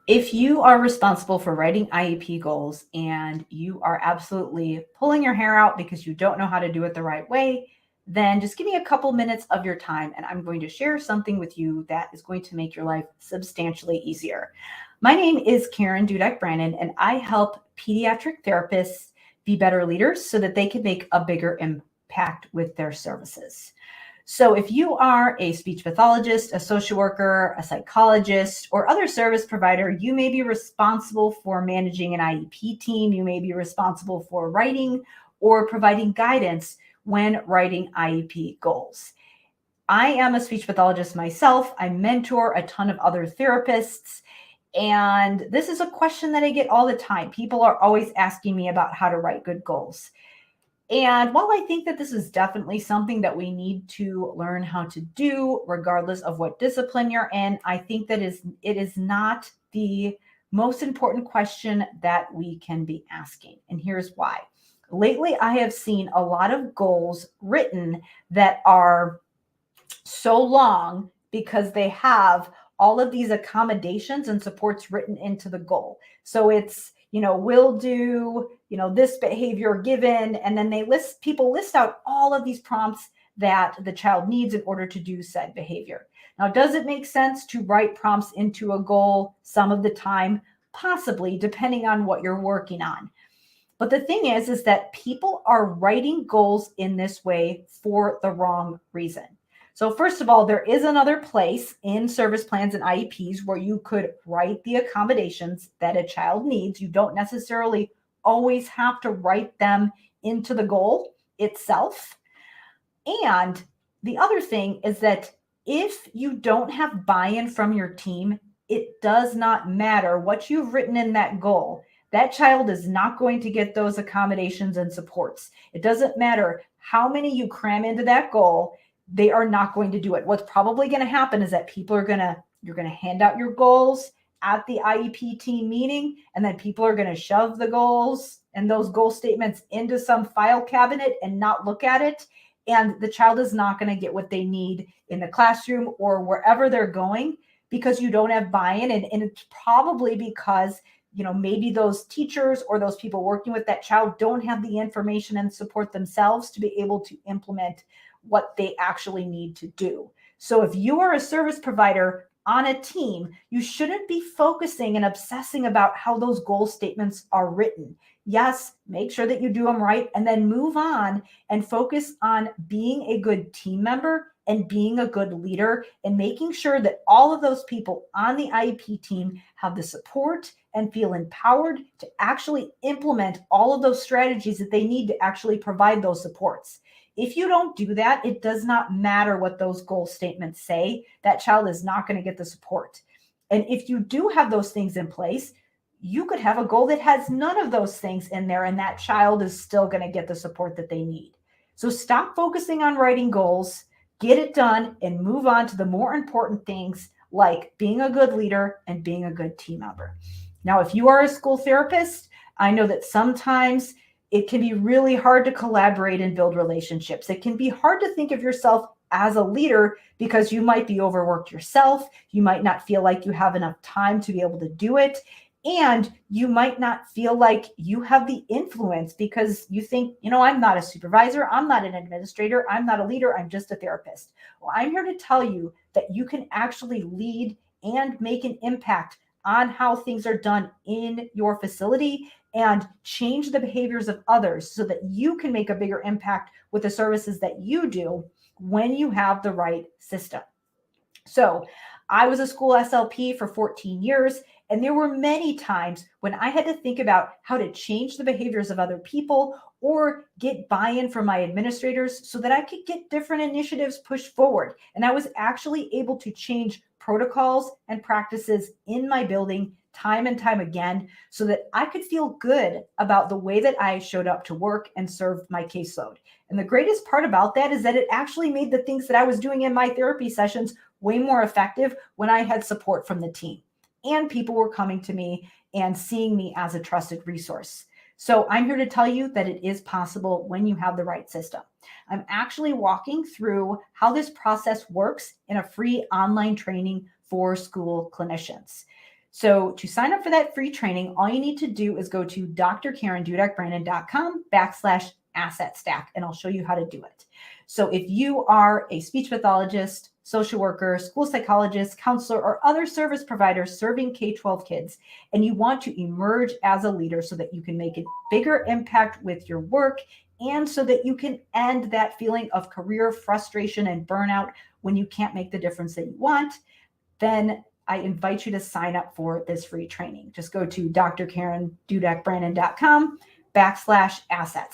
If you are responsible for writing IEP goals and you are absolutely pulling your hair out because you don't know how to do it the right way, then just give me a couple minutes of your time and I'm going to share something with you that is going to make your life substantially easier. My name is Karen Dudek-Brannan and I help pediatric therapists be better leaders so that they can make a bigger impact with their services. So, if you are a speech pathologist, a social worker, a psychologist, or other service provider, you may be responsible for managing an IEP team. You may be responsible for writing or providing guidance when writing IEP goals. I am a speech pathologist myself. I mentor a ton of other therapists. And this is a question that I get all the time. People are always asking me about how to write good goals. And while I think that this is definitely something that we need to learn how to do, regardless of what discipline you're in, I think that it is not the most important question that we can be asking. And here's why. Lately, I have seen a lot of goals written that are so long because they have all of these accommodations and supports written into the goal. So it's, will do, this behavior given, and then people list out all of these prompts that the child needs in order to do said behavior. Now, does it make sense to write prompts into a goal some of the time? Possibly, depending on what you're working on. But the thing is that people are writing goals in this way for the wrong reason. So first of all, there is another place in service plans and IEPs where you could write the accommodations that a child needs. You don't necessarily always have to write them into the goal itself. And the other thing is that if you don't have buy-in from your team, it does not matter what you've written in that goal. That child is not going to get those accommodations and supports. It doesn't matter how many you cram into that goal. They are not going to do it. What's probably going to happen is that you're going to hand out your goals at the IEP team meeting, and then people are going to shove the goals and those goal statements into some file cabinet and not look at it. And the child is not going to get what they need in the classroom or wherever they're going because you don't have buy-in. And it's probably because maybe those teachers or those people working with that child don't have the information and support themselves to be able to implement what they actually need to do. So if you are a service provider on a team, you shouldn't be focusing and obsessing about how those goal statements are written. Yes, make sure that you do them right and then move on and focus on being a good team member and being a good leader and making sure that all of those people on the IEP team have the support and feel empowered to actually implement all of those strategies that they need to actually provide those supports. If you don't do that, it does not matter what those goal statements say. That child is not going to get the support. And if you do have those things in place, you could have a goal that has none of those things in there, and that child is still going to get the support that they need. So stop focusing on writing goals, get it done, and move on to the more important things like being a good leader and being a good team member. Now, if you are a school therapist, I know that sometimes it can be really hard to collaborate and build relationships. It can be hard to think of yourself as a leader because you might be overworked yourself. You might not feel like you have enough time to be able to do it. And you might not feel like you have the influence because you think, I'm not a supervisor. I'm not an administrator. I'm not a leader. I'm just a therapist. Well, I'm here to tell you that you can actually lead and make an impact on how things are done in your facility and change the behaviors of others so that you can make a bigger impact with the services that you do when you have the right system. So I was a school SLP for 14 years, and there were many times when I had to think about how to change the behaviors of other people or get buy-in from my administrators so that I could get different initiatives pushed forward. And I was actually able to change protocols and practices in my building time and time again so that I could feel good about the way that I showed up to work and served my caseload. And the greatest part about that is that it actually made the things that I was doing in my therapy sessions way more effective when I had support from the team and people were coming to me and seeing me as a trusted resource. So I'm here to tell you that it is possible when you have the right system. I'm actually walking through how this process works in a free online training for school clinicians. So to sign up for that free training, all you need to do is go to drkarendudek-brannan.com/asset stack, and I'll show you how to do it. So if you are a speech pathologist, social worker, school psychologist, counselor, or other service provider serving K-12 kids, and you want to emerge as a leader so that you can make a bigger impact with your work, and so that you can end that feeling of career frustration and burnout when you can't make the difference that you want, then I invite you to sign up for this free training. Just go to drkarendudek-brannan.com/assets.